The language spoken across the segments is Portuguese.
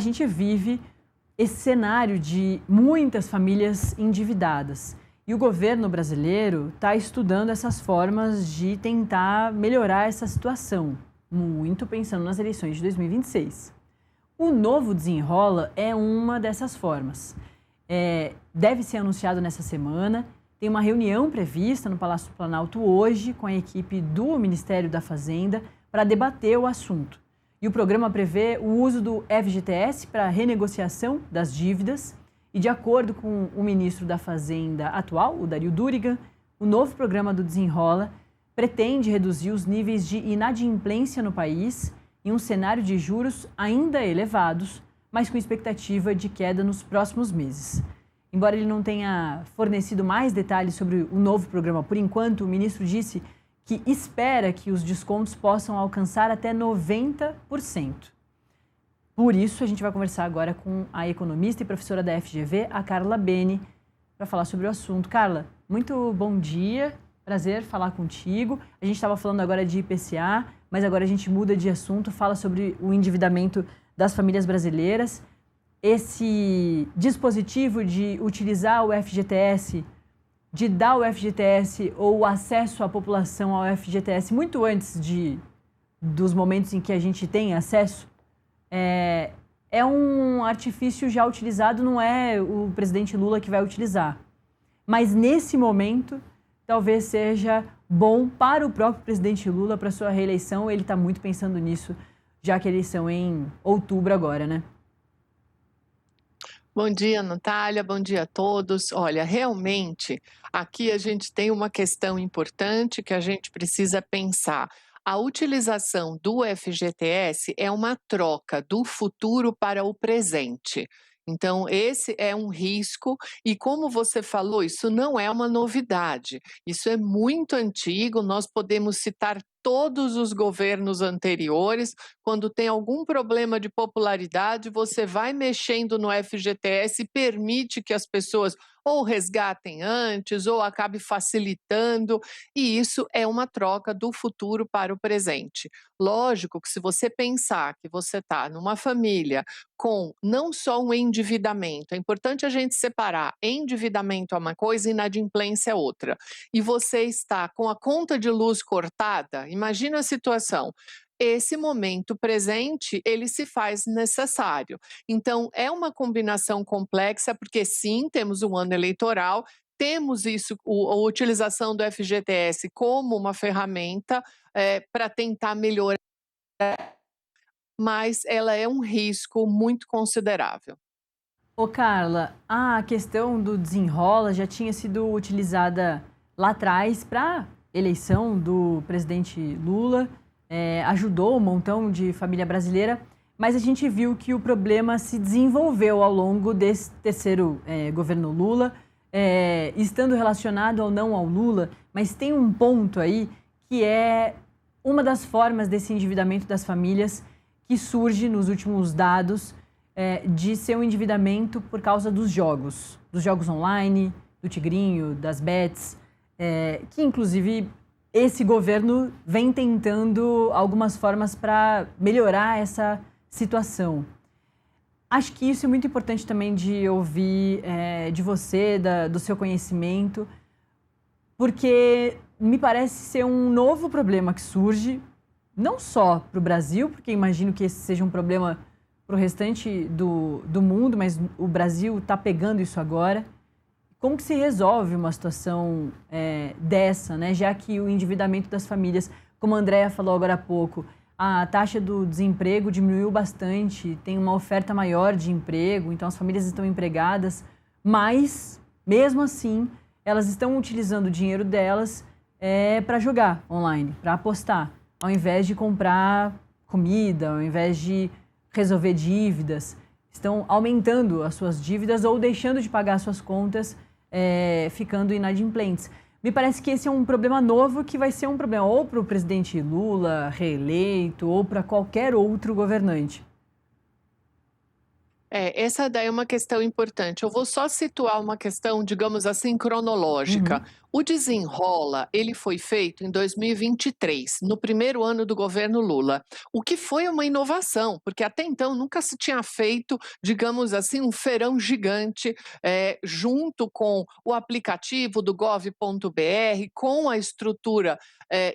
A gente vive esse cenário de muitas famílias endividadas. E o governo brasileiro está estudando essas formas de tentar melhorar essa situação, muito pensando nas eleições de 2026. O novo Desenrola é uma dessas formas. Deve ser anunciado nessa semana. Tem uma reunião prevista no Palácio do Planalto hoje com a equipe do Ministério da Fazenda para debater o assunto. E o programa prevê o uso do FGTS para renegociação das dívidas. E de acordo com o ministro da Fazenda atual, o Dario Durigan, o novo programa do Desenrola pretende reduzir os níveis de inadimplência no país em um cenário de juros ainda elevados, mas com expectativa de queda nos próximos meses. Embora ele não tenha fornecido mais detalhes sobre o novo programa por enquanto, o ministro disse que espera que os descontos possam alcançar até 90%. Por isso, a gente vai conversar agora com a economista e professora da FGV, a Carla Beni, para falar sobre o assunto. Carla, muito bom dia, prazer falar contigo. A gente estava falando agora de IPCA, mas agora a gente muda de assunto, fala sobre o endividamento das famílias brasileiras. Esse dispositivo de utilizar o FGTS, de dar o FGTS ou o acesso à população ao FGTS muito antes dos momentos em que a gente tem acesso, é um artifício já utilizado, não é o presidente Lula que vai utilizar. Mas nesse momento, talvez seja bom para o próprio presidente Lula, para sua reeleição. Ele está muito pensando nisso, já que a eleição é em outubro agora, né? Bom dia, Natália. Bom dia a todos. Olha, realmente, aqui a gente tem uma questão importante que a gente precisa pensar. A utilização do FGTS é uma troca do futuro para o presente. Então, esse é um risco, e como você falou, isso não é uma novidade. Isso é muito antigo, nós podemos citar todos os governos anteriores. Quando tem algum problema de popularidade, você vai mexendo no FGTS e permite que as pessoas ou resgatem antes ou acabe facilitando, e isso é uma troca do futuro para o presente. Lógico que se você pensar que você está numa família com não só um endividamento, é importante a gente separar: endividamento é uma coisa e inadimplência é outra. E você está com a conta de luz cortada, imagina a situação. Esse momento presente, ele se faz necessário. Então, é uma combinação complexa, porque sim, temos um ano eleitoral, temos isso, a utilização do FGTS como uma ferramenta para tentar melhorar, mas ela é um risco muito considerável. Ô Carla, a questão do Desenrola já tinha sido utilizada lá atrás para eleição do presidente Lula, ajudou um montão de família brasileira, mas a gente viu que o problema se desenvolveu ao longo desse terceiro governo Lula, estando relacionado ou não ao Lula, mas tem um ponto aí que é uma das formas desse endividamento das famílias que surge nos últimos dados, de ser um endividamento por causa dos jogos online, do Tigrinho, das bets, que inclusive esse governo vem tentando algumas formas para melhorar essa situação. Acho que isso é muito importante também de ouvir de você, do seu conhecimento, porque me parece ser um novo problema que surge, não só para o Brasil, porque imagino que esse seja um problema para o restante do mundo, mas o Brasil está pegando isso agora. Como que se resolve uma situação dessa, né? Já que o endividamento das famílias, como a Andrea falou agora há pouco, a taxa do desemprego diminuiu bastante, tem uma oferta maior de emprego, então as famílias estão empregadas, mas, mesmo assim, elas estão utilizando o dinheiro delas para jogar online, para apostar, ao invés de comprar comida, ao invés de resolver dívidas. Estão aumentando as suas dívidas ou deixando de pagar suas contas, ficando inadimplentes. Me parece que esse é um problema novo que vai ser um problema ou para o presidente Lula reeleito ou para qualquer outro governante. Essa daí é uma questão importante. Eu vou só situar uma questão, digamos assim, cronológica. O Desenrola, ele foi feito em 2023, no primeiro ano do governo Lula, o que foi uma inovação, porque até então nunca se tinha feito, digamos assim, um feirão gigante, junto com o aplicativo do gov.br, com a estrutura,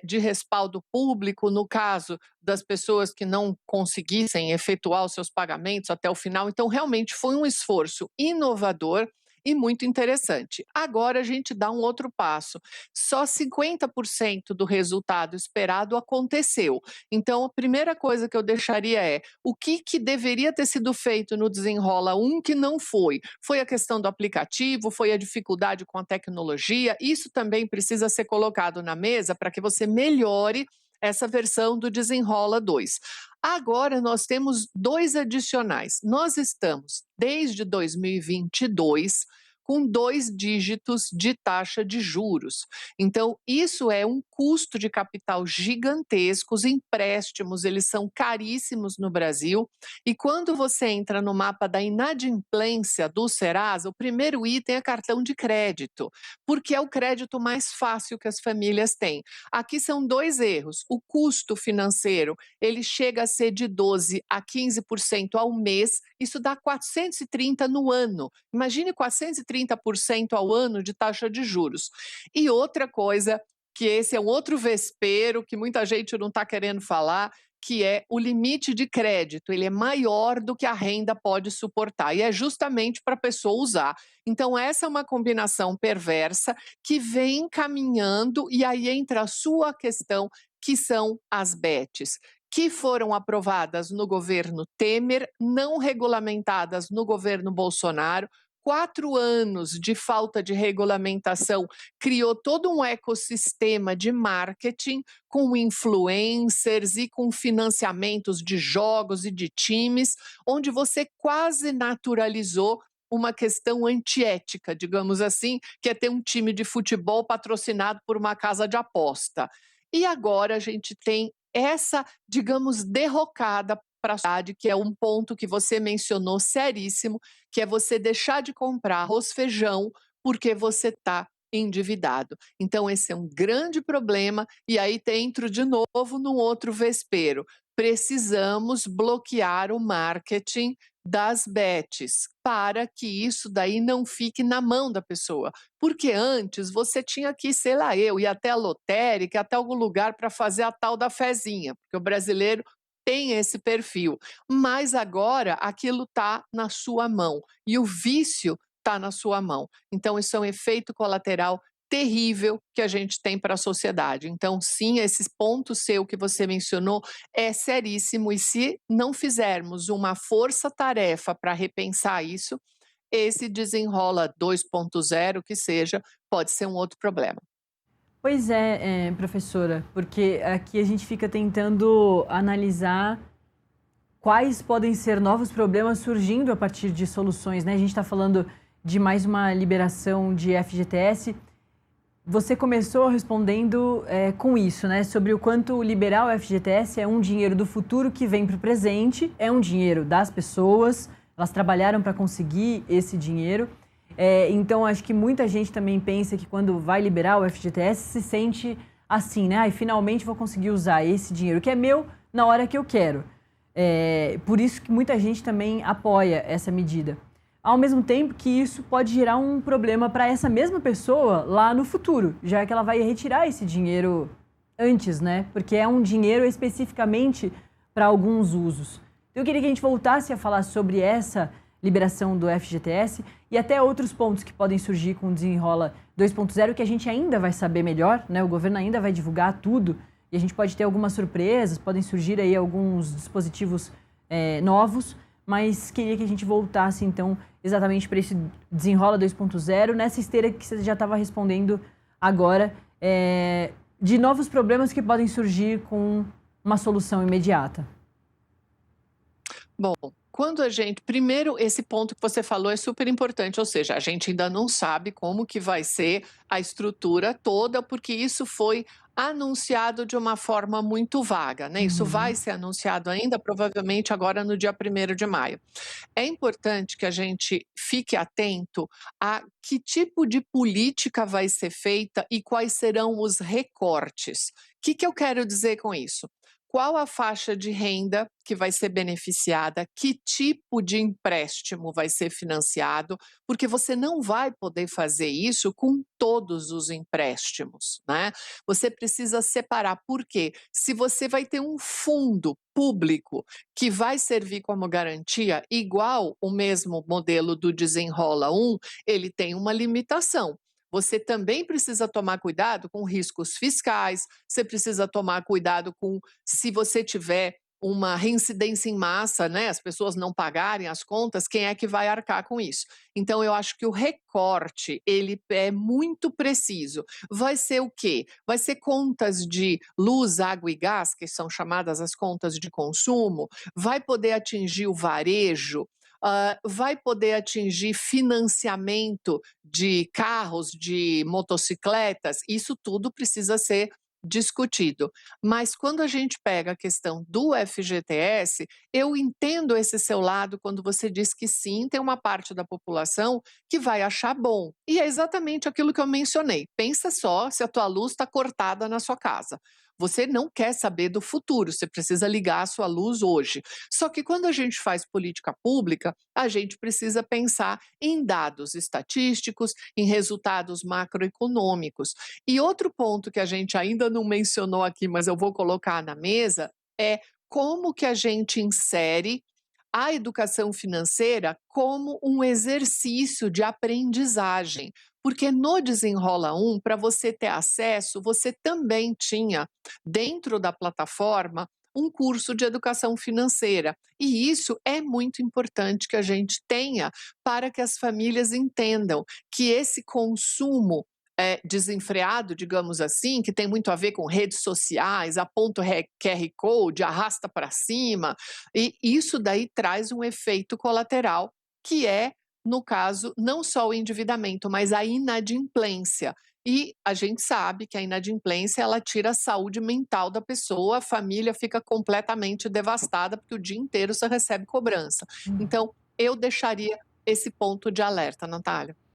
de respaldo público, no caso das pessoas que não conseguissem efetuar os seus pagamentos até o final. Então, realmente foi um esforço inovador e muito interessante. Agora a gente dá um outro passo. Só 50% do resultado esperado aconteceu. Então, a primeira coisa que eu deixaria é o que deveria ter sido feito no Desenrola 1 que não foi. Foi a questão do aplicativo, foi a dificuldade com a tecnologia. Isso também precisa ser colocado na mesa para que você melhore essa versão do Desenrola 2. Agora nós temos 2 adicionais. Nós estamos, desde 2022, com 2 dígitos de taxa de juros. Então, isso é um custo de capital gigantesco, os empréstimos, eles são caríssimos no Brasil, e quando você entra no mapa da inadimplência do Serasa, o primeiro item é cartão de crédito, porque é o crédito mais fácil que as famílias têm. Aqui são 2 erros. O custo financeiro, ele chega a ser de 12 a 15% ao mês, isso dá 430 no ano. Imagine 430% ao ano de taxa de juros. E outra coisa, que esse é um outro vespeiro que muita gente não está querendo falar, que é o limite de crédito. Ele é maior do que a renda pode suportar e é justamente para a pessoa usar. Então, essa é uma combinação perversa que vem caminhando, e aí entra a sua questão, que são as bets, que foram aprovadas no governo Temer, não regulamentadas no governo Bolsonaro. 4 anos de falta de regulamentação criou todo um ecossistema de marketing com influencers e com financiamentos de jogos e de times, onde você quase naturalizou uma questão antiética, digamos assim, que é ter um time de futebol patrocinado por uma casa de aposta. E agora a gente tem essa, digamos, derrocada para a sociedade, que é um ponto que você mencionou seríssimo, que é você deixar de comprar arroz, feijão, porque você está endividado. Então, esse é um grande problema, e aí entro de novo num outro vespeiro. Precisamos bloquear o marketing das bets para que isso daí não fique na mão da pessoa. Porque antes você tinha que, sei lá, ir até a lotérica, até algum lugar para fazer a tal da fezinha, porque o brasileiro tem esse perfil. Mas agora aquilo está na sua mão e o vício está na sua mão. Então, isso é um efeito colateral terrível que a gente tem para a sociedade. Então, sim, esse ponto seu que você mencionou é seríssimo, e se não fizermos uma força-tarefa para repensar isso, esse Desenrola 2.0 que seja, pode ser um outro problema. Pois é, professora, porque aqui a gente fica tentando analisar quais podem ser novos problemas surgindo a partir de soluções, né? A gente está falando de mais uma liberação de FGTS. Você começou respondendo com isso, né? Sobre o quanto liberar o FGTS é um dinheiro do futuro que vem para o presente, é um dinheiro das pessoas, elas trabalharam para conseguir esse dinheiro. Então, acho que muita gente também pensa que quando vai liberar o FGTS se sente assim, né? Finalmente vou conseguir usar esse dinheiro que é meu na hora que eu quero. Por isso que muita gente também apoia essa medida. Ao mesmo tempo que isso pode gerar um problema para essa mesma pessoa lá no futuro, já que ela vai retirar esse dinheiro antes, né? Porque é um dinheiro especificamente para alguns usos. Então, eu queria que a gente voltasse a falar sobre essa liberação do FGTS e até outros pontos que podem surgir com o Desenrola 2.0, que a gente ainda vai saber melhor, né? O governo ainda vai divulgar tudo e a gente pode ter algumas surpresas, podem surgir aí alguns dispositivos novos, mas queria que a gente voltasse, então, exatamente para esse Desenrola 2.0, nessa esteira que você já estava respondendo agora, de novos problemas que podem surgir com uma solução imediata. Bom, quando a gente, primeiro, esse ponto que você falou é super importante, ou seja, a gente ainda não sabe como que vai ser a estrutura toda, porque isso foi anunciado de uma forma muito vaga, né? Isso vai Uhum. ser anunciado ainda, provavelmente agora no dia 1º de maio. É importante que a gente fique atento a que tipo de política vai ser feita e quais serão os recortes. O que que eu quero dizer com isso? Qual a faixa de renda que vai ser beneficiada? Que tipo de empréstimo vai ser financiado? Porque você não vai poder fazer isso com todos os empréstimos, né? Você precisa separar, porque se você vai ter um fundo público que vai servir como garantia, igual o mesmo modelo do Desenrola 1, ele tem uma limitação. Você também precisa tomar cuidado com riscos fiscais, você precisa tomar cuidado com se você tiver uma reincidência em massa, né, as pessoas não pagarem as contas, quem é que vai arcar com isso? Então eu acho que o recorte, ele é muito preciso. Vai ser o quê? Vai ser contas de luz, água e gás, que são chamadas as contas de consumo, vai poder atingir o varejo, vai poder atingir financiamento de carros, de motocicletas, isso tudo precisa ser discutido. Mas quando a gente pega a questão do FGTS, eu entendo esse seu lado quando você diz que sim, tem uma parte da população que vai achar bom. E é exatamente aquilo que eu mencionei. Pensa só se a tua luz está cortada na sua casa. Você não quer saber do futuro, você precisa ligar a sua luz hoje. Só que quando a gente faz política pública, a gente precisa pensar em dados estatísticos, em resultados macroeconômicos. E outro ponto que a gente ainda não mencionou aqui, mas eu vou colocar na mesa, é como que a gente insere a educação financeira como um exercício de aprendizagem. Porque no Desenrola 1, para você ter acesso, você também tinha, dentro da plataforma, um curso de educação financeira. E isso é muito importante que a gente tenha para que as famílias entendam que esse consumo desenfreado, digamos assim, que tem muito a ver com redes sociais, aponta o QR Code, arrasta para cima, e isso daí traz um efeito colateral, que é, no caso, não só o endividamento, mas a inadimplência. E a gente sabe que a inadimplência, ela tira a saúde mental da pessoa, a família fica completamente devastada, porque o dia inteiro você recebe cobrança. Hum. Então, eu deixaria esse ponto de alerta, Natália.